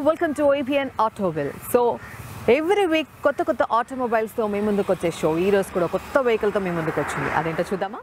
welcome to APN Autoville. So every week కొత్త automobiles తో మీ ముందుకు వచ్చే షో ఈ రోజు కూడా కొత్త వెహికల్ తో మీ ముందుకు వచ్చింది. అదేంటో చూద్దామా?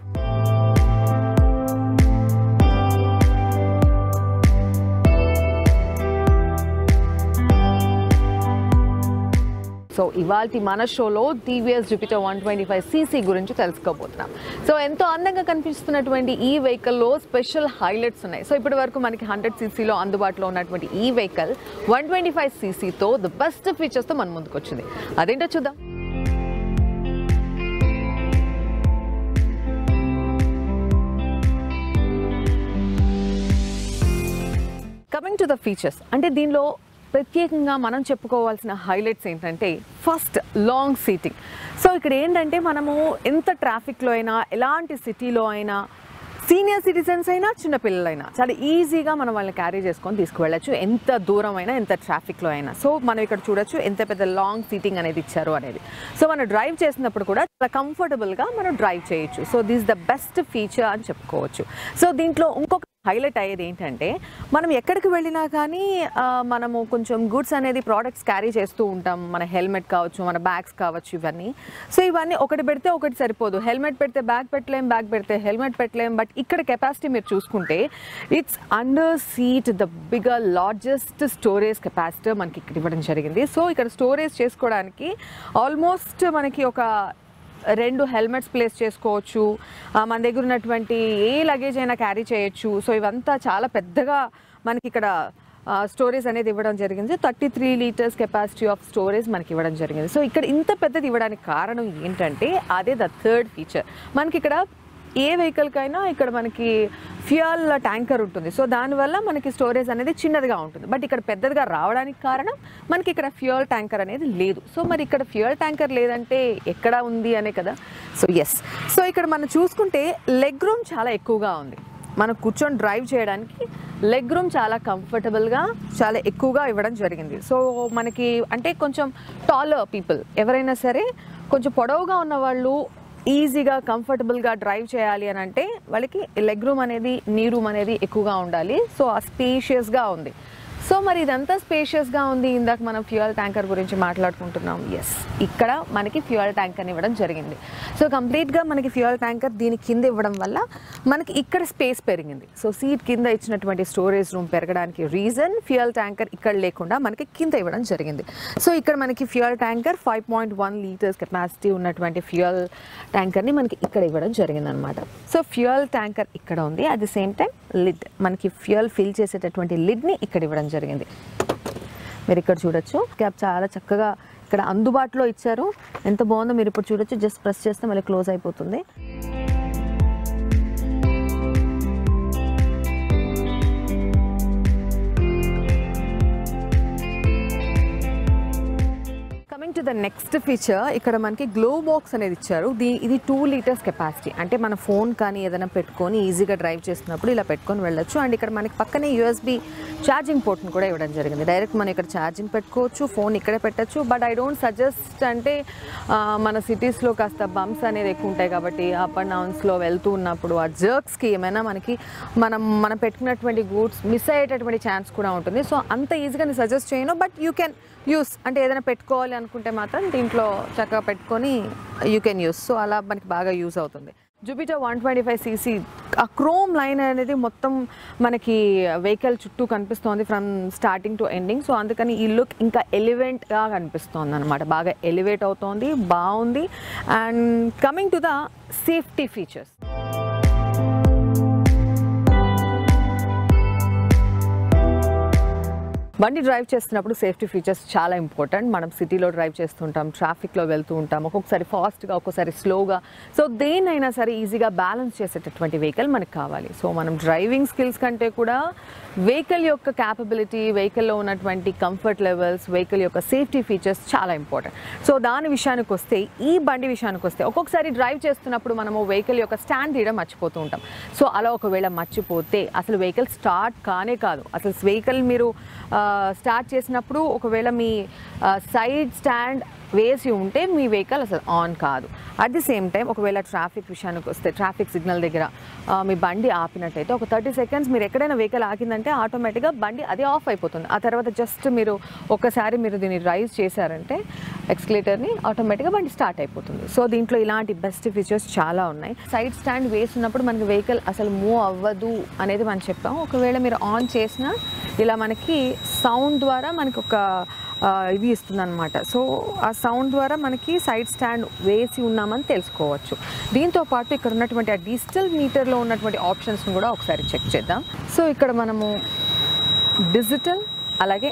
సో ఇవాల్టి మన షోలో టీవీఎస్ జూపిటర్ 125cc గురించి తెలుసుకోబోతున్నాం. సో ఎంతో అందంగా కనిపిస్తున్నటువంటి ఈ వెహికల్లో స్పెషల్ హైలైట్స్ ఉన్నాయి. సో ఇప్పటి వరకు మనకి 100ccలో అందుబాటులో ఉన్నటువంటి ఈ వెహికల్ 125ccతో ద బెస్ట్ ఫీచర్స్తో మన ముందుకు వచ్చింది. అదేంటో చూద్దాం. కమింగ్ టు ద ఫీచర్స్, అంటే దీనిలో ప్రత్యేకంగా మనం చెప్పుకోవాల్సిన హైలైట్స్ ఏంటంటే ఫస్ట్ లాంగ్ సీటింగ్. సో ఇక్కడ ఏంటంటే మనము ఎంత ట్రాఫిక్లో అయినా ఎలాంటి సిటీలో అయినా సీనియర్ సిటిజన్స్ అయినా చిన్నపిల్లలైనా చాలా ఈజీగా మనం వాళ్ళని క్యారీ చేసుకొని తీసుకువెళ్ళచ్చు, ఎంత దూరం అయినా ఎంత ట్రాఫిక్లో అయినా. సో మనం ఇక్కడ చూడొచ్చు ఎంత పెద్ద లాంగ్ సీటింగ్ అనేది ఇచ్చారు అనేది. సో మనం డ్రైవ్ చేసినప్పుడు కూడా చాలా కంఫర్టబుల్గా మనం డ్రైవ్ చేయొచ్చు. So this the best feature అని చెప్పుకోవచ్చు. సో దీంట్లో ఇంకొక హైలైట్ అయ్యేది ఏంటంటే మనం ఎక్కడికి వెళ్ళినా కానీ మనము కొంచెం గుడ్స్ అనేది ప్రోడక్ట్స్ క్యారీ చేస్తూ ఉంటాం. మన హెల్మెట్ కావచ్చు, మన బ్యాగ్స్ కావచ్చు, ఇవన్నీ. సో ఇవన్నీ ఒకటి పెడితే ఒకటి సరిపోదు. హెల్మెట్ పెడితే బ్యాగ్ పెట్టలేం, బ్యాగ్ పెడితే హెల్మెట్ పెట్టలేం. బట్ ఇక్కడ కెపాసిటీ మీరు చూసుకుంటే it's under seat the bigger largest storage capacity మనకి ఇక్కడ ఇవ్వడం జరిగింది. సో ఇక్కడ స్టోరేజ్ చేసుకోవడానికి ఆల్మోస్ట్ మనకి ఒక 2 హెల్మెట్స్ ప్లేస్ చేసుకోవచ్చు. మన దగ్గర ఉన్నటువంటి ఏ లగేజ్ అయినా క్యారీ చేయొచ్చు. సో ఇవంతా చాలా పెద్దగా మనకి ఇక్కడ స్టోరేజ్ అనేది ఇవ్వడం జరిగింది. 33 లీటర్స్ కెపాసిటీ ఆఫ్ స్టోరేజ్ మనకి ఇవ్వడం జరిగింది. సో ఇక్కడ ఇంత పెద్దది ఇవ్వడానికి కారణం ఏంటంటే అదే ద థర్డ్ ఫీచర్. మనకి ఇక్కడ ఏ వెహికల్కైనా ఇక్కడ మనకి ఫ్యూయల్ ట్యాంకర్ ఉంటుంది. సో దానివల్ల మనకి స్టోరేజ్ అనేది చిన్నదిగా ఉంటుంది. బట్ ఇక్కడ పెద్దదిగా రావడానికి కారణం మనకి ఇక్కడ ఫ్యూయల్ ట్యాంకర్ అనేది లేదు. సో మరి ఇక్కడ ఫ్యూయల్ ట్యాంకర్ లేదంటే ఎక్కడ ఉంది అనే కదా. సో ఎస్, సో ఇక్కడ మనం చూసుకుంటే లెగ్ రూమ్ చాలా ఎక్కువగా ఉంది. మనం కూర్చొని డ్రైవ్ చేయడానికి లెగ్ రూమ్ చాలా కంఫర్టబుల్గా చాలా ఎక్కువగా ఇవ్వడం జరిగింది. సో మనకి అంటే కొంచెం టాలర్ పీపుల్ ఎవరైనా సరే కొంచెం పొడవుగా ఉన్న వాళ్ళు ఈజీగా కంఫర్టబుల్గా డ్రైవ్ చేయాలి అని అంటే వాళ్ళకి లెగ్ రూమ్ అనేది నీ రూమ్ అనేది ఎక్కువగా ఉండాలి. సో ఆ స్పేషియస్గా ఉంది. సో మరి ఇదంతా స్పేషియస్గా ఉంది. ఇందాక మనం ఫ్యూయల్ ట్యాంకర్ గురించి మాట్లాడుకుంటున్నాం. ఎస్, ఇక్కడ మనకి ఫ్యూయల్ ట్యాంకర్ని ఇవ్వడం జరిగింది. సో కంప్లీట్గా మనకి ఫ్యూయల్ ట్యాంకర్ దీని కింద ఇవ్వడం వల్ల మనకి ఇక్కడ స్పేస్ పెరిగింది. సో సీట్ కింద ఇచ్చినటువంటి స్టోరేజ్ రూమ్ పెరగడానికి రీజన్ ఫ్యూయల్ ట్యాంకర్ ఇక్కడ లేకుండా మనకి కింద ఇవ్వడం జరిగింది. సో ఇక్కడ మనకి ఫ్యూయల్ ట్యాంకర్ 5.1 లీటర్స్ కెపాసిటీ ఉన్నటువంటి ఫ్యూయల్ ట్యాంకర్ని మనకి ఇక్కడ ఇవ్వడం జరిగింది అనమాట. సో ఫ్యూయల్ ట్యాంకర్ ఇక్కడ ఉంది. At the same time lid మనకి ఫ్యూయల్ ఫిల్ చేసేటటువంటి లిడ్ని ఇక్కడ ఇవ్వడం జరిగింది. మీరు ఇక్కడ చూడొచ్చు, క్యాప్ చాలా చక్కగా ఇక్కడ అందుబాటులో ఇచ్చారు. ఎంత బాగుందో మీరు ఇప్పుడు చూడొచ్చు. జస్ట్ ప్రెస్ చేస్తే మళ్ళీ క్లోజ్ అయిపోతుంది. Coming to the next feature, ఇక్కడ మనకి గ్లో బాక్స్ అనేది ఇచ్చారు. ఇది 2 లీటర్స్ కెపాసిటీ. అంటే మన ఫోన్ కానీ ఏదైనా పెట్టుకొని ఈజీగా డ్రైవ్ చేస్తున్నప్పుడు ఇలా పెట్టుకొని వెళ్ళొచ్చు. అండ్ ఇక్కడ మనకి పక్కనే USB ఛార్జింగ్ పోర్ట్ని కూడా ఇవ్వడం జరిగింది. డైరెక్ట్ మనం ఇక్కడ ఛార్జింగ్ పెట్టుకోవచ్చు, ఫోన్ ఇక్కడే పెట్టచ్చు. బట్ ఐ డోంట్ సజెస్ట్, అంటే మన సిటీస్లో కాస్త బంప్స్ అనేది ఎక్కువ ఉంటాయి కాబట్టి అప్ అండ్ డౌన్స్లో వెళ్తూ ఉన్నప్పుడు ఆ జర్క్స్కి ఏమైనా మనకి మనం పెట్టుకున్నటువంటి గూడ్స్ మిస్ అయ్యేటటువంటి ఛాన్స్ కూడా ఉంటుంది. సో అంత ఈజీగా నేను సజెస్ట్ చేయను. బట్ యూ కెన్ యూస్, అంటే ఏదైనా పెట్టుకోవాలి అనుకుంటే మాత్రం దీంట్లో చక్కగా పెట్టుకొని యూ కెన్ యూస్. సో అలా మనకి బాగా యూజ్ అవుతుంది. జూపిటర్ 125cc ఆ క్రోమ్ లైన్ అనేది మొత్తం మనకి వెహికల్ చుట్టూ కనిపిస్తోంది from starting to ending. So అందుకని ఈ లుక్ ఇంకా ఎలివేట్గా కనిపిస్తోంది అనమాట. బాగా ఎలివేట్ అవుతోంది, బాగుంది. And coming to the safety features, బండి డ్రైవ్ చేస్తున్నప్పుడు సేఫ్టీ ఫీచర్స్ చాలా ఇంపార్టెంట్. మనం సిటీలో డ్రైవ్ చేస్తుంటాం, ట్రాఫిక్లో వెళ్తూ ఉంటాం, ఒక్కొక్కసారి ఫాస్ట్గా ఒక్కొక్కసారి స్లోగా. సో దేనైనా సరే ఈజీగా బ్యాలెన్స్ చేసేటటువంటి వెహికల్ మనకు కావాలి. సో మనం డ్రైవింగ్ స్కిల్స్ కంటే కూడా వెహికల్ యొక్క క్యాపబిలిటీ, వెహికల్లో ఉన్నటువంటి కంఫర్ట్ లెవెల్స్, వెహికల్ యొక్క సేఫ్టీ ఫీచర్స్ చాలా ఇంపార్టెంట్. సో దాని విషయానికి వస్తే, ఈ బండి విషయానికి వస్తే ఒక్కొక్కసారి డ్రైవ్ చేస్తున్నప్పుడు మనము వెహికల్ యొక్క స్టాండ్ తీయడం మర్చిపోతూ ఉంటాం. సో అలా ఒకవేళ మర్చిపోతే అసలు వెహికల్ స్టార్ట్ కానే కాదు. అసలు వెహికల్ మీరు స్టార్ట్ చేసినప్పుడు ఒకవేళ మీ సైడ్ స్టాండ్ వేసి ఉంటే మీ వెహికల్ అసలు ఆన్ కాదు. అట్ ది సేమ్ టైం ఒకవేళ ట్రాఫిక్ విషయానికి వస్తే ట్రాఫిక్ సిగ్నల్ దగ్గర మీ బండి ఆపినట్టయితే ఒక 30 seconds మీరు ఎక్కడైనా వెహికల్ ఆగిందంటే ఆటోమేటిక్గా బండి అది ఆఫ్ అయిపోతుంది. ఆ తర్వాత జస్ట్ మీరు ఒక్కసారి మీరు దీన్ని రైజ్ చేశారంటే ఎక్స్కలేటర్ని ఆటోమేటిక్గా బండి స్టార్ట్ అయిపోతుంది. సో దీంట్లో ఇలాంటి బెస్ట్ ఫీచర్స్ చాలా ఉన్నాయి. సైడ్ స్టాండ్ వేసినప్పుడు మనకి వెహికల్ అసలు మూవ్ అవ్వదు అనేది మనం చెప్పాం. ఒకవేళ మీరు ఆన్ చేసినా ఇలా మనకి సౌండ్ ద్వారా మనకి ఒక ఇది ఇస్తుంది అనమాట. సో ఆ సౌండ్ ద్వారా మనకి సైడ్ స్టాండ్ వేసి ఉన్నామని తెలుసుకోవచ్చు. దీంతోపాటు ఇక్కడ ఉన్నటువంటి ఆ డిజిటల్ మీటర్లో ఉన్నటువంటి ఆప్షన్స్ని కూడా ఒకసారి చెక్ చేద్దాం. సో ఇక్కడ మనము డిజిటల్ అలాగే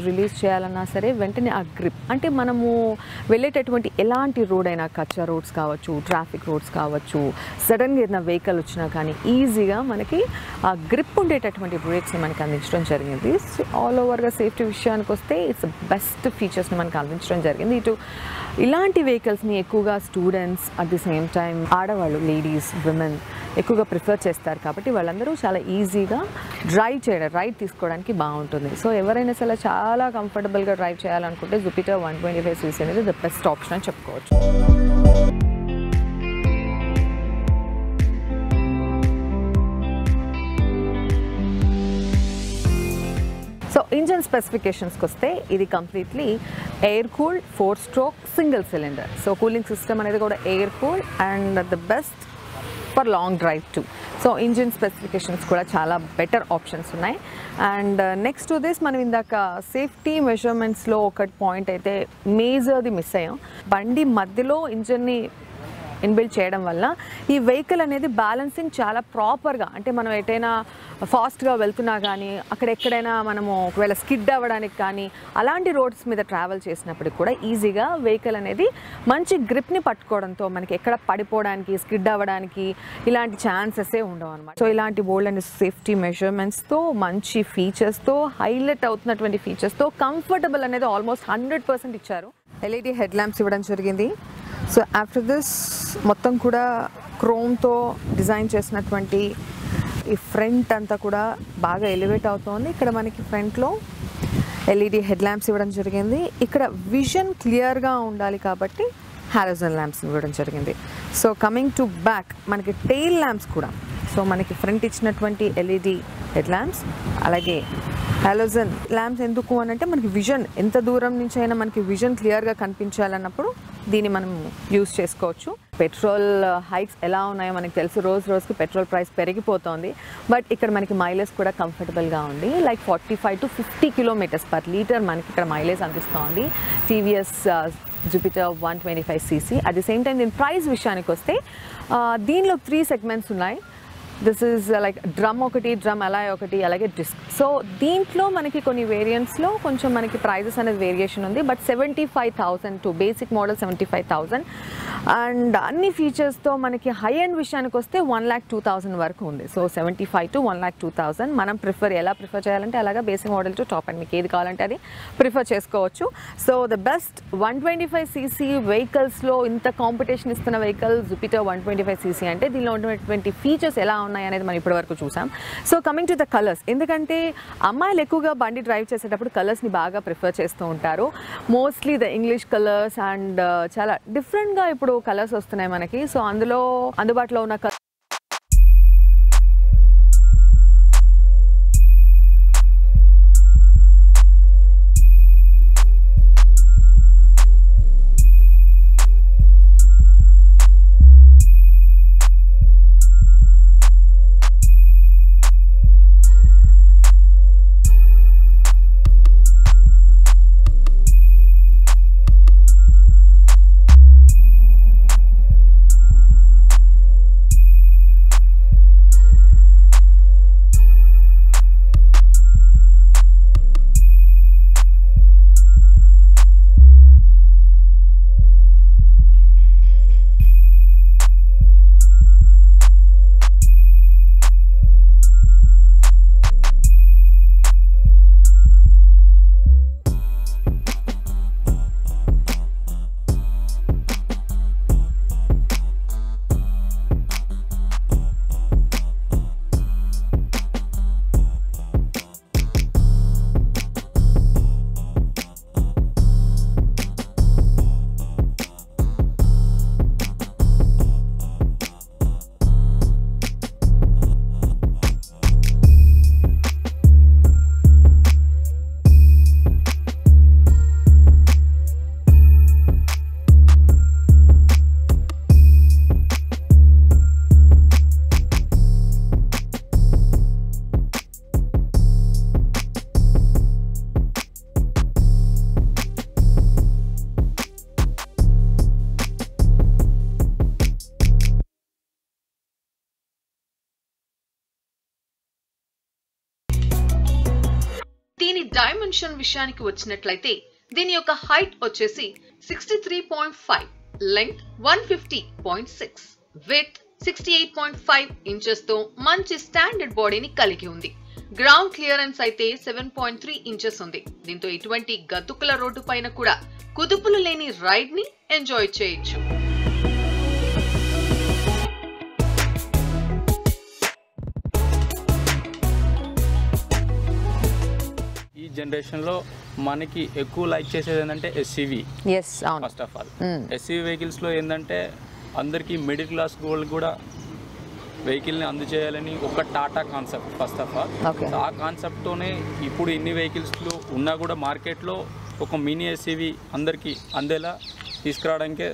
రిలీజ్ చేయాలన్నా సరే వెంటనే ఆ గ్రిప్ అంటే మనము వెళ్ళేటటువంటి ఎలాంటి రోడ్ అయినా కచ్చా రోడ్స్ కావచ్చు, ట్రాఫిక్ రోడ్స్ కావచ్చు, సడన్గా ఏదైనా వెహికల్ వచ్చినా కానీ ఈజీగా మనకి ఆ గ్రిప్ ఉండేటటువంటి బ్రేక్స్ని మనకి అందించడం జరిగింది. ఆల్ ఓవర్గా సేఫ్టీ విషయానికి వస్తే ఇట్స్ బెస్ట్ ఫీచర్స్ని మనకి అందించడం జరిగింది. ఇలాంటి వెహికల్స్ని ఎక్కువగా students at the same time ఆడవాళ్ళు, లేడీస్, విమెన్ ఎక్కువగా ప్రిఫర్ చేస్తారు కాబట్టి వాళ్ళందరూ చాలా ఈజీగా రైడ్ తీసుకోవడానికి బాగుంటుంది. సో ఎవరైనా సరే చాలా కంఫర్టబుల్గా డ్రైవ్ చేయాలనుకుంటే జూపిటర్ 125cc అనేది ద బెస్ట్ ఆప్షన్ అని చెప్పుకోవచ్చు. సో ఇంజన్ స్పెసిఫికేషన్స్కి వస్తే ఇది completely air cooled 4-stroke single cylinder. So cooling system అనేది కూడా air cooled and the best for long drive to. So engine specifications కూడా చాలా బెటర్ ఆప్షన్స్ ఉన్నాయి. అండ్ నెక్స్ట్ టు దిస్ మనం ఇందాక సేఫ్టీ మెజర్మెంట్స్లో ఒక పాయింట్ అయితే మేజర్ది మిస్ అయ్యాం. బండి మధ్యలో ఇంజన్ని ఇన్బిల్డ్ చేయడం వల్ల ఈ వెహికల్ అనేది బ్యాలెన్సింగ్ చాలా ప్రాపర్గా, అంటే మనం ఎటైనా ఫాస్ట్గా వెళ్తున్నా కానీ అక్కడ ఎక్కడైనా మనము ఒకవేళ స్కిడ్ అవ్వడానికి కానీ అలాంటి రోడ్స్ మీద ట్రావెల్ చేసినప్పుడు కూడా ఈజీగా వెహికల్ అనేది మంచి గ్రిప్ని పట్టుకోవడంతో మనకి ఎక్కడ పడిపోవడానికి స్కిడ్ అవ్వడానికి ఇలాంటి ఛాన్సెసే ఉండవు అనమాట. సో ఇలాంటి బోల్డ్ అండ్ సేఫ్టీ మెజర్మెంట్స్తో మంచి ఫీచర్స్తో హైలైట్ అవుతున్నటువంటి ఫీచర్స్తో కంఫర్టబుల్ అనేది ఆల్మోస్ట్ 100% ఇచ్చారు. ఎల్ఈడి హెడ్ ల్యాంప్స్ ఇవ్వడం జరిగింది. సో ఆఫ్టర్ దిస్ మొత్తం కూడా క్రోమ్తో డిజైన్ చేసినటువంటి ఈ ఫ్రంట్ అంతా కూడా బాగా ఎలివేట్ అవుతోంది. ఇక్కడ మనకి ఫ్రంట్లో ఎల్ఈడి హెడ్ ల్యాంప్స్ ఇవ్వడం జరిగింది. ఇక్కడ విజన్ క్లియర్గా ఉండాలి కాబట్టి హాలోజన్ ల్యాంప్స్ ఇవ్వడం జరిగింది. సో కమింగ్ టు బ్యాక్ మనకి టెయిల్ ల్యాంప్స్ కూడా, సో మనకి ఫ్రంట్ ఇచ్చినటువంటి ఎల్ఈడి హెడ్ ల్యాంప్స్ అలాగే హాలోజన్ ల్యాంప్స్ ఎందుకు అని అంటే మనకి విజన్ ఎంత దూరం నుంచి అయినా మనకి విజన్ క్లియర్గా కనిపించాలన్నప్పుడు దీన్ని మనం యూస్ చేసుకోవచ్చు. పెట్రోల్ హైక్స్ ఎలా ఉన్నాయో మనకి తెలుసు, రోజుకి పెట్రోల్ ప్రైస్ పెరిగిపోతుంది. బట్ ఇక్కడ మనకి మైలేజ్ కూడా కంఫర్టబుల్గా ఉంది. Like 45 to 50 kilometres per litre మనకి ఇక్కడ మైలేజ్ అందిస్తోంది TVS Jupiter 125cc. At the same time దీని ప్రైస్ విషయానికి వస్తే దీనిలో 3 సెగ్మెంట్స్ ఉన్నాయి. దిస్ ఈజ్ లైక్ డ్రమ్ ఒకటి, డ్రమ్ అలాయ్ ఒకటి, అలాగే డిస్క్. సో దీంట్లో మనకి కొన్ని వేరియంట్స్లో కొంచెం మనకి ప్రైజెస్ అనేది వేరియేషన్ ఉంది. But 75,000 to basic model 75,000 and అన్ని ఫీచర్స్తో మనకి హై ఎండ్ విషయానికి వస్తే 1,02,000 వరకు ఉంది. సో 75 to 1,02,000 మనం ఎలా ప్రిఫర్ చేయాలంటే అలాగా basic model to top and మీకు ఏది కావాలంటే అది ప్రిఫర్ చేసుకోవచ్చు. సో ద బెస్ట్ 125cc వెహికల్స్లో ఇంత కాంపిటీషన్ ఇస్తున్న వెహికల్ జూపిటర్ 125cc అంటే దీనిలో ఉన్నటువంటి ఫీచర్స్ ఎలా ఉన్నాయి అనేది మనం ఇప్పటివరకు చూసాం. So coming to the colours, ఎందుకంటే అమ్మాయిలు ఎక్కువగా బండి డ్రైవ్ చేసేటప్పుడు కలర్స్ని బాగా ప్రిఫర్ చేస్తూ ఉంటారు. Mostly the English colours and చాలా డిఫరెంట్గా ఇప్పుడు కలర్స్ వస్తున్నాయి మనకి. సో అందులో అందుబాటులో ఉన్న దీని డైమెన్షన్ విషయానికి వచ్చినట్లయితే దీని యొక్క హైట్ వచ్చేసి 63.5, లెంగ్త్ 150.6, విడ్త్ 68.5 ఇంచెస్ తో మంచి స్టాండర్డ్ బాడీని కలిగి ఉంది. గ్రౌండ్ క్లియరెన్స్ అయితే 7.3 ఇంచెస్ ఉంది. దీంతో ఇటువంటి గతుకుల రోడ్డు పైన కూడా కుదుపులు లేని రైడ్ ని ఎంజాయ్ చేయొచ్చు. జనరేషన్ లో మనకి ఎక్కువ లైక్ చేసేది ఏంటంటే SUV. First of all SUV vehicles లో ఏంటంటే అందరికి మిడిల్ క్లాస్ గోల్డ్ కూడా వెహికల్ని అందజేయాలని ఒక Tata concept first of all. ఆ కాన్సెప్ట్తోనే ఇప్పుడు ఇన్ని వెహికల్స్లో ఉన్నా కూడా మార్కెట్లో ఒక మినీ ఎస్యూవీ అందరికీ అందేలా తీసుకురావడానికే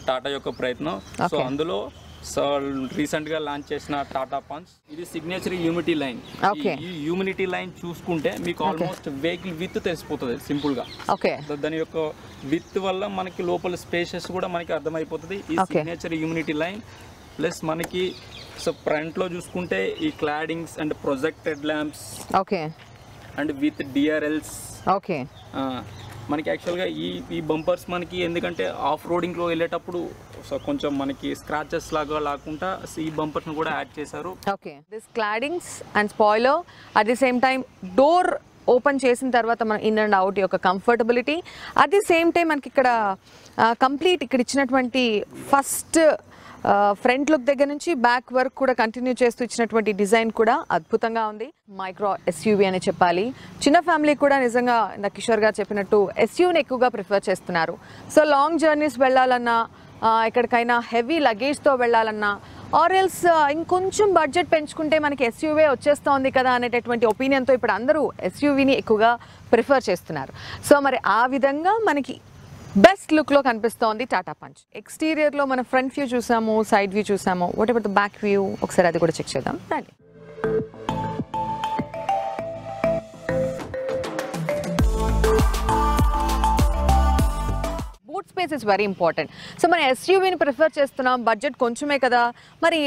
టాటా యొక్క ప్రయత్నం. సో అందులో సో రీసెంట్గా లాంచ్ చేసిన టాటా పంచ్, ఇది సిగ్నేచర్ యూనిటీ లైన్. ఈ యూనిటీ లైన్ చూసుకుంటే మీకు ఆల్మోస్ట్ వెహికల్ విత్ తెలిసిపోతుంది సింపుల్గా. దాని యొక్క విత్ వల్ల మనకి లోపల స్పేసెస్ కూడా మనకి అర్థమైపోతుంది. ఈ సిగ్నేచర్ యూనిటీ లైన్ ప్లస్ మనకి సో ఫ్రంట్లో చూసుకుంటే ఈ claddings and projected lamps and with DRLs. మనకి యాక్చువల్గా ఈ బంపర్స్ మనకి ఎందుకంటే ఆఫ్ రోడింగ్లో వెళ్ళేటప్పుడు సో కొంచెం మనకి స్క్రాచెస్ లాగా లేకుండా ఈ బంపర్స్ని కూడా యాడ్ చేశారు. This claddings and spoiler at the same time door open చేసిన తర్వాత మన ఇన్ అండ్ అవుట్ యొక్క comfortability, at the same time మనకి ఇక్కడ కంప్లీట్ ఇక్కడ ఇచ్చినటువంటి ఫస్ట్ ఫ్రంట్ లుక్ దగ్గర నుంచి బ్యాక్ వర్క్ కూడా కంటిన్యూ చేస్తూ ఇచ్చినటువంటి డిజైన్ కూడా అద్భుతంగా ఉంది. మైక్రో ఎస్యూవీ అని చెప్పాలి. చిన్న ఫ్యామిలీ కూడా నిజంగా ఇందా కిషోర్ గారు చెప్పినట్టు ఎస్యూని ఎక్కువగా ప్రిఫర్ చేస్తున్నారు. సో లాంగ్ జర్నీస్ వెళ్ళాలన్నా, ఎక్కడికైనా హెవీ లగేజ్తో వెళ్ళాలన్నా, ఆర్ ఎల్స్ ఇంకొంచెం బడ్జెట్ పెంచుకుంటే మనకి ఎస్యూవీ వచ్చేస్తోంది కదా అనేటటువంటి ఒపీనియన్తో ఇప్పుడు అందరూ ఎస్యూవీని ఎక్కువగా ప్రిఫర్ చేస్తున్నారు. సో మరి ఆ విధంగా మనకి బెస్ట్ లుక్లో కనిపిస్తోంది టాటా పంచ్. ఎక్స్టీరియర్లో మన ఫ్రంట్ వ్యూ చూసాము, సైడ్ వ్యూ చూసాము, what about the back view ఒకసారి అది కూడా చెక్ చేద్దాం రండి. Boot space is very important. So మనం ఎస్యూవీని ప్రిఫర్ చేస్తున్నాం, బడ్జెట్ కొంచెమే కదా, మరి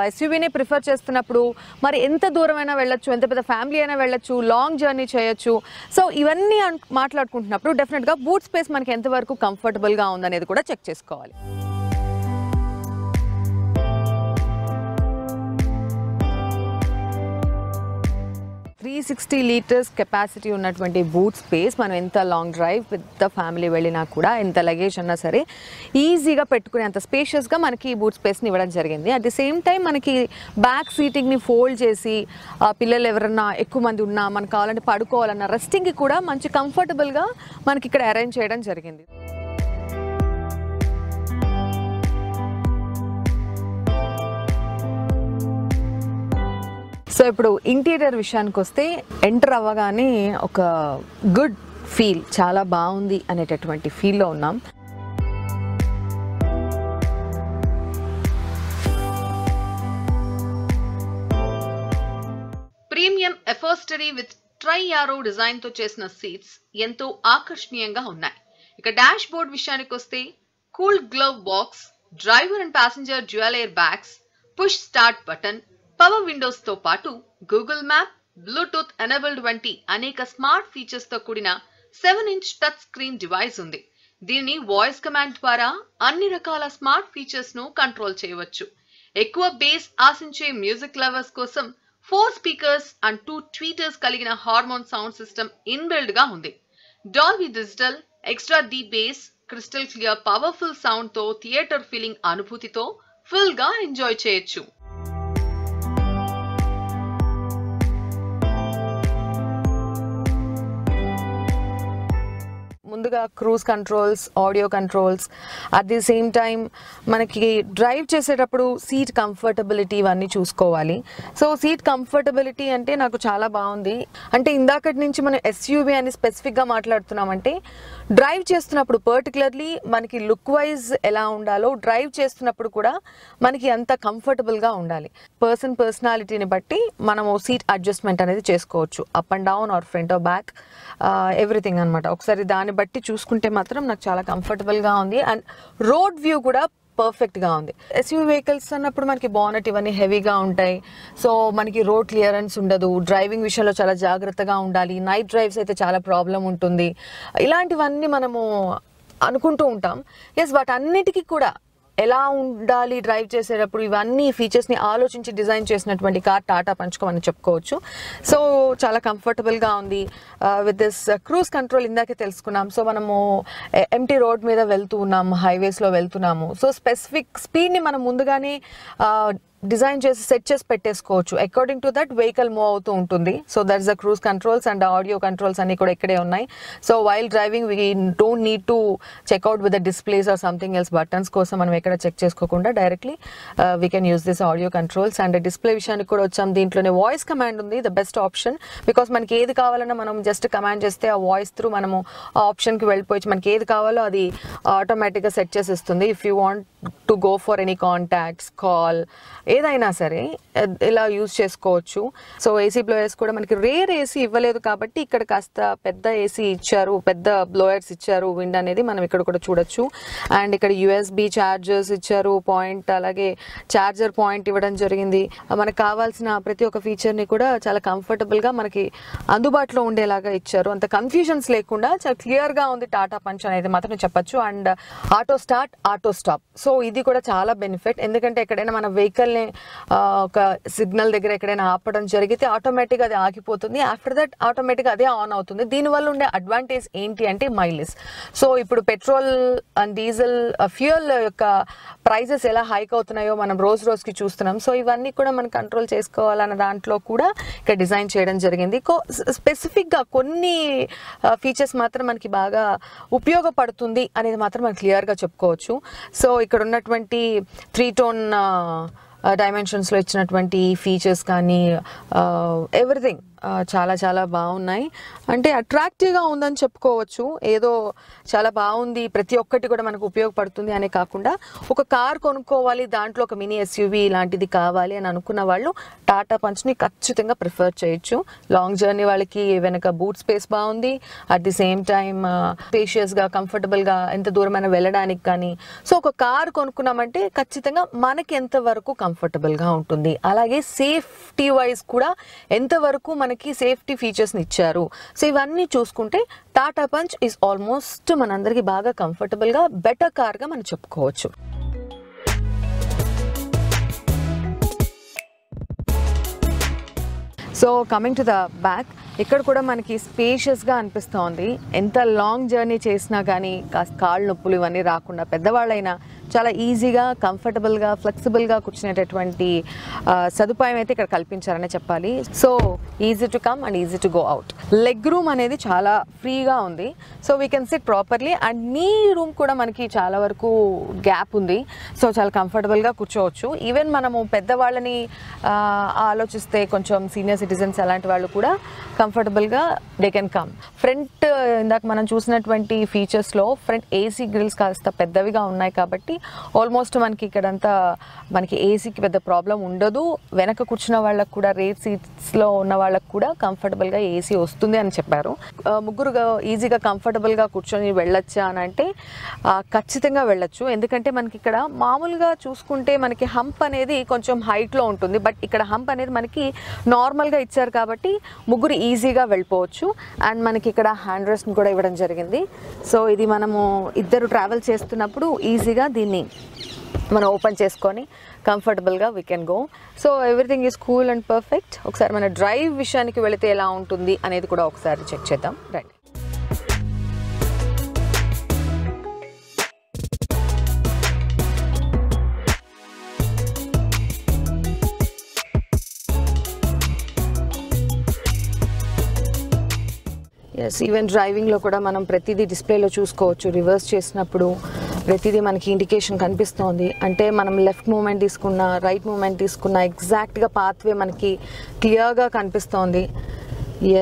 ఎస్యూవీని ప్రిఫర్ చేస్తున్నప్పుడు మరి ఎంత దూరమైనా వెళ్ళొచ్చు, ఎంత పెద్ద ఫ్యామిలీ అయినా వెళ్ళొచ్చు, లాంగ్ జర్నీ చేయొచ్చు. సో ఇవన్నీ మాట్లాడుకుంటున్నప్పుడు డెఫినెట్గా బూట్ స్పేస్ మనకి ఎంతవరకు కంఫర్టబుల్గా ఉందనేది కూడా చెక్ చేసుకోవాలి. 360 లీటర్స్ కెపాసిటీ ఉన్నటువంటి బూట్ స్పేస్. మనం ఎంత లాంగ్ డ్రైవ్ పెద్ద ఫ్యామిలీ వెళ్ళినా కూడా, ఎంత లగేజ్ అన్నా సరే ఈజీగా పెట్టుకునే అంత స్పేషియస్గా మనకి ఈ బూట్ స్పేస్ని ఇవ్వడం జరిగింది. అట్ ది సేమ్ టైం మనకి బ్యాక్ సీటింగ్ని ఫోల్డ్ చేసి పిల్లలు ఎవరన్నా ఎక్కువ మంది ఉన్నా, మనకు కావాలంటే పడుకోవాలన్నా, రెస్టింగ్కి కూడా మంచి కంఫర్టబుల్గా మనకి ఇక్కడ అరేంజ్ చేయడం జరిగింది. సో ఇప్పుడు ఇంటీరియర్ విషయానికి వస్తే ఎంటర్ అవ్వగానే ఒక గుడ్ ఫీల్, చాలా బాగుంది అనేటటువంటి ఫీల్లో ఉన్నాం. Premium upholstery with tri arrow design తో చేసిన సీట్స్ ఎంతో ఆకర్షణీయంగా ఉన్నాయి. ఇక డాష్ బోర్డ్ విషయానికి వస్తే cool glove box, driver and passenger dual air bags, push start button, power Windows తో పాటు గూగుల్ మ్యాప్, బ్లూటూత్ ఎనేబుల్డ్ వంటి అనేక స్మార్ట్ ఫీచర్స్ తో కూడిన 7-inch టచ్ స్క్రీన్ డివైస్ ఉంది. దీనిని వాయిస్ కమాండ్ ద్వారా అన్ని రకాల స్మార్ట్ ఫీచర్స్ ను కంట్రోల్ చేయవచ్చు. ఎక్కువ బేస్ ఆశించే మ్యూజిక్ లవర్స్ కోసం 4 స్పీకర్స్ అండ్ 2 ట్వీటర్స్ కలిగిన హార్మోన్ సౌండ్ సిస్టమ్ ఇన్బిల్డ్ గా ఉంది. Dolby digital, extra deep base, crystal clear powerful sound తో థియేటర్ ఫీలింగ్ అనుభూతితో ఫుల్ గా ఎంజాయ్ చేయొచ్చు. ముందుగా cruise controls, audio controls, at the same time మనకి డ్రైవ్ చేసేటప్పుడు సీట్ కంఫర్టబిలిటీ ఇవన్నీ చూసుకోవాలి. సో సీట్ కంఫర్టబిలిటీ అంటే నాకు చాలా బాగుంది. అంటే ఇందాకటి నుంచి మనం ఎస్యూవీ అని స్పెసిఫిక్గా మాట్లాడుతున్నామంటే డ్రైవ్ చేస్తున్నప్పుడు పర్టికులర్లీ మనకి లుక్ వైజ్ ఎలా ఉండాలో డ్రైవ్ చేస్తున్నప్పుడు కూడా మనకి అంత కంఫర్టబుల్గా ఉండాలి. పర్సనాలిటీని బట్టి మనము సీట్ అడ్జస్ట్మెంట్ అనేది చేసుకోవచ్చు, up and down are front are back, everything అనమాట. ఒకసారి దాన్ని బట్టి చూసుకుంటే మాత్రం నాకు చాలా కంఫర్టబుల్గా ఉంది. అండ్ రోడ్ వ్యూ కూడా పర్ఫెక్ట్గా ఉంది. ఎస్యూవీ వెహికల్స్ అన్నప్పుడు మనకి బానెట్ ఇవన్నీ హెవీగా ఉంటాయి. సో మనకి రోడ్ క్లియరెన్స్ ఉండదు, డ్రైవింగ్ విషయంలో చాలా జాగ్రత్తగా ఉండాలి, నైట్ డ్రైవ్స్ అయితే చాలా ప్రాబ్లం ఉంటుంది, ఇలాంటివన్నీ మనము అనుకుంటూ ఉంటాం. ఎస్, వాటన్నిటికీ కూడా ఎలా ఉండాలి డ్రైవ్ చేసేటప్పుడు ఇవన్నీ ఫీచర్స్ని ఆలోచించి డిజైన్ చేసినటువంటి కార్ టాటా పంచ్ అని చెప్పుకోవచ్చు. సో చాలా కంఫర్టబుల్గా ఉంది. విత్ దిస్ క్రూజ్ కంట్రోల్ ఇందాకే తెలుసుకున్నాం. సో మనము ఎంటీ రోడ్ మీద వెళ్తూ ఉన్నాము, హైవేస్లో వెళ్తున్నాము. సో స్పెసిఫిక్ స్పీడ్ని మనం ముందుగానే డిజైన్ చేసి సెట్ చేసి పెట్టేసుకోవచ్చు. According to that vehicle move అవుతూ ఉంటుంది. So that's the cruise controls and audio controls అన్ని కూడా ఇక్కడే ఉన్నాయి. So while driving we don't need to check out with the displays or something else. Buttons కోసం మనం ఎక్కడ చెక్ చేసుకోకుండా directly we can use this audio controls. And display విషయానికి కూడా వచ్చాం. దీంట్లోనే వాయిస్ కమాండ్ ఉంది, ద బెస్ట్ ఆప్షన్. బికాస్ మనకి ఏది కావాలన్నా మనం జస్ట్ కమాండ్ చేస్తే ఆ వాయిస్ త్రూ మనము ఆ ఆప్షన్కి వెళ్ళిపోయి మనకి ఏది కావాలో అది ఆటోమేటిక్గా సెట్ చేసి ఇస్తుంది. If you want to go for any contacts, call, ఏదైనా సరే ఇలా యూజ్ చేసుకోవచ్చు. సో ఏసీ బ్లోయర్స్ కూడా మనకి రేర్ ఏసీ ఇవ్వలేదు కాబట్టి ఇక్కడ కాస్త పెద్ద ఏసీ ఇచ్చారు, పెద్ద బ్లోయర్స్ ఇచ్చారు. విండ్ అనేది మనం ఇక్కడ కూడా చూడొచ్చు. అండ్ ఇక్కడ యూఎస్బి ఛార్జర్స్ ఇచ్చారు, పాయింట్, అలాగే ఛార్జర్ పాయింట్ ఇవ్వడం జరిగింది. మనకు కావాల్సిన ప్రతి ఒక్క ఫీచర్ని కూడా చాలా కంఫర్టబుల్గా మనకి అందుబాటులో ఉండేలాగా ఇచ్చారు. అంత కన్ఫ్యూజన్స్ లేకుండా చాలా క్లియర్గా ఉంది టాటా పంచ్ అనేది మాత్రం చెప్పచ్చు. And auto start, auto stop. So ఇది కూడా చాలా బెనిఫిట్. ఎందుకంటే ఎక్కడైనా మన వెహికల్ని ఒక సిగ్నల్ దగ్గర ఎక్కడైనా ఆపడం జరిగితే ఆటోమేటిక్గా అది ఆగిపోతుంది. ఆఫ్టర్ దట్ ఆటోమేటిక్గా అదే ఆన్ అవుతుంది. దీనివల్ల ఉండే అడ్వాంటేజ్ ఏంటి అంటే మైలేజ్. సో ఇప్పుడు పెట్రోల్ అండ్ డీజిల్ ఫ్యూయల్ యొక్క ప్రైజెస్ ఎలా హైక్ అవుతున్నాయో మనం రోజు రోజుకి చూస్తున్నాం. సో ఇవన్నీ కూడా మనం కంట్రోల్ చేసుకోవాలన్న దాంట్లో కూడా ఇక్కడ డిజైన్ చేయడం జరిగింది. స్పెసిఫిక్గా కొన్ని ఫీచర్స్ మాత్రం మనకి బాగా ఉపయోగపడుతుంది అనేది మాత్రం మనం క్లియర్గా చెప్పుకోవచ్చు. సో ఇక్కడ ఉన్నటువంటి 3 టోన్ డైమెన్షన్స్లో ఇచ్చినటువంటి ఫీచర్స్ కానీ ఎవ్రీథింగ్ చాలా చాలా బాగున్నాయి. అంటే అట్రాక్టివ్గా ఉందని చెప్పుకోవచ్చు. ఏదో చాలా బాగుంది, ప్రతి ఒక్కటి కూడా మనకు ఉపయోగపడుతుంది అనే కాకుండా ఒక కార్ కొనుక్కోవాలి, దాంట్లో ఒక మినీ ఎస్యూవీ ఇలాంటిది కావాలి అని అనుకున్న వాళ్ళు టాటా పంచ్ని ఖచ్చితంగా ప్రిఫర్ చేయొచ్చు. లాంగ్ జర్నీ వాళ్ళకి వెనక బూట్ స్పేస్ బాగుంది, అట్ ది సేమ్ టైమ్ స్పేషియస్గా, కంఫర్టబుల్గా ఎంత దూరమైనా వెళ్ళడానికి కానీ. సో ఒక కార్ కొనుక్కున్నామంటే ఖచ్చితంగా మనకి ఎంతవరకు కంఫర్టబుల్గా ఉంటుంది, అలాగే సేఫ్టీ వైజ్ కూడా ఎంతవరకు మనకి సేఫ్టీ ఫీచర్స్ని ఇచ్చారు. సో ఇవన్నీ చూసుకుంటే టాటా పంచ్ ఈజ్ ఆల్మోస్ట్ మనందరికీ బాగా కంఫర్టబుల్గా బెటర్ కార్గా మనం చెప్పుకోవచ్చు. So coming to the back, ఇక్కడ కూడా మనకి స్పేషియస్గా అనిపిస్తోంది. ఎంత లాంగ్ జర్నీ చేసినా కానీ కాస్త కాళ్ళు నొప్పులు ఇవన్నీ రాకుండా పెద్దవాళ్ళైనా చాలా ఈజీగా, కంఫర్టబుల్గా, ఫ్లెక్సిబుల్గా కూర్చునేటటువంటి సదుపాయం అయితే ఇక్కడ కల్పించారనే చెప్పాలి. So easy to come and easy to go out. Leg room అనేది చాలా ఫ్రీగా ఉంది. So we can SIT properly. And నీ రూమ్ కూడా మనకి చాలా వరకు గ్యాప్ ఉంది. సో చాలా కంఫర్టబుల్గా కూర్చోవచ్చు. ఈవెన్ మనము పెద్దవాళ్ళని ఆలోచిస్తే కొంచెం సీనియర్ సిటిజన్స్ అలాంటి వాళ్ళు కూడా కంఫర్టబుల్గా దే కెన్ కమ్. ఫ్రంట్ ఇందాక మనం చూసినటువంటి ఫీచర్స్లో ఫ్రంట్ ఏసీ గ్రిల్స్ కాస్త పెద్దవిగా ఉన్నాయి కాబట్టి ఆల్మోస్ట్ మనకి ఇక్కడంతా మనకి ఏసీకి పెద్ద ప్రాబ్లం ఉండదు. వెనక కూర్చున్న వాళ్ళకు కూడా, రేట్ సీట్స్లో ఉన్న వాళ్ళకు కూడా కంఫర్టబుల్గా ఏసీ వస్తుంది అని చెప్పారు. ముగ్గురు ఈజీగా కంఫర్టబుల్గా కూర్చొని వెళ్ళొచ్చా అని అంటే ఖచ్చితంగా వెళ్ళొచ్చు. ఎందుకంటే మనకి ఇక్కడ మామూలుగా చూసుకుంటే మనకి హంప్ అనేది కొంచెం హైట్లో ఉంటుంది, బట్ ఇక్కడ హంప్ అనేది మనకి నార్మల్గా ఇచ్చారు కాబట్టి ముగ్గురు ఈజీగా వెళ్ళిపోవచ్చు. అండ్ మనకి ఇక్కడ హ్యాండ్ రెస్ట్ని కూడా ఇవ్వడం జరిగింది. సో ఇది మనము ఇద్దరు ట్రావెల్ చేస్తున్నప్పుడు ఈజీగా దీన్ని మనం ఓపెన్ చేసుకొని కంఫర్టబుల్గా we can go. So everything is cool and perfect. ఒకసారి మన డ్రైవ్ విషయానికి వెళితే ఎలా ఉంటుంది అనేది కూడా ఒకసారి చెక్ చేద్దాం రండి. ఎస్, ఈవెన్ డ్రైవింగ్లో కూడా మనం ప్రతిదీ డిస్ప్లేలో చూసుకోవచ్చు. రివర్స్ చేసినప్పుడు ప్రతిదీ మనకి ఇండికేషన్ కనిపిస్తోంది. అంటే మనం లెఫ్ట్ మూమెంట్ తీసుకున్నా, రైట్ మూమెంట్ తీసుకున్నా ఎగ్జాక్ట్గా పాత్వే మనకి క్లియర్గా కనిపిస్తోంది.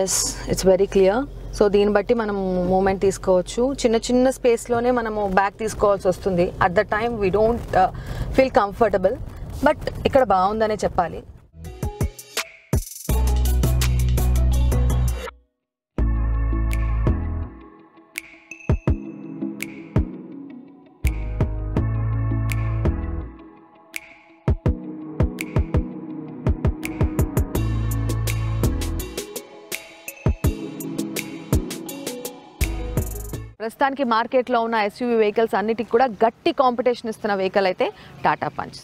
Yes, it's very clear. So దీన్ని బట్టి మనం మూమెంట్ తీసుకోవచ్చు. చిన్న చిన్న స్పేస్లోనే మనము బ్యాక్ తీసుకోవాల్సి వస్తుంది. At the time we don't feel comfortable, but ఇక్కడ బాగుందనే చెప్పాలి. ప్రస్తుతానికి మార్కెట్లో ఉన్న ఎస్యూవీ వెహికల్స్ అన్నిటికి కూడా గట్టి కాంపిటీషన్ ఇస్తున్న వెహికల్ అయితే టాటా పంచ్.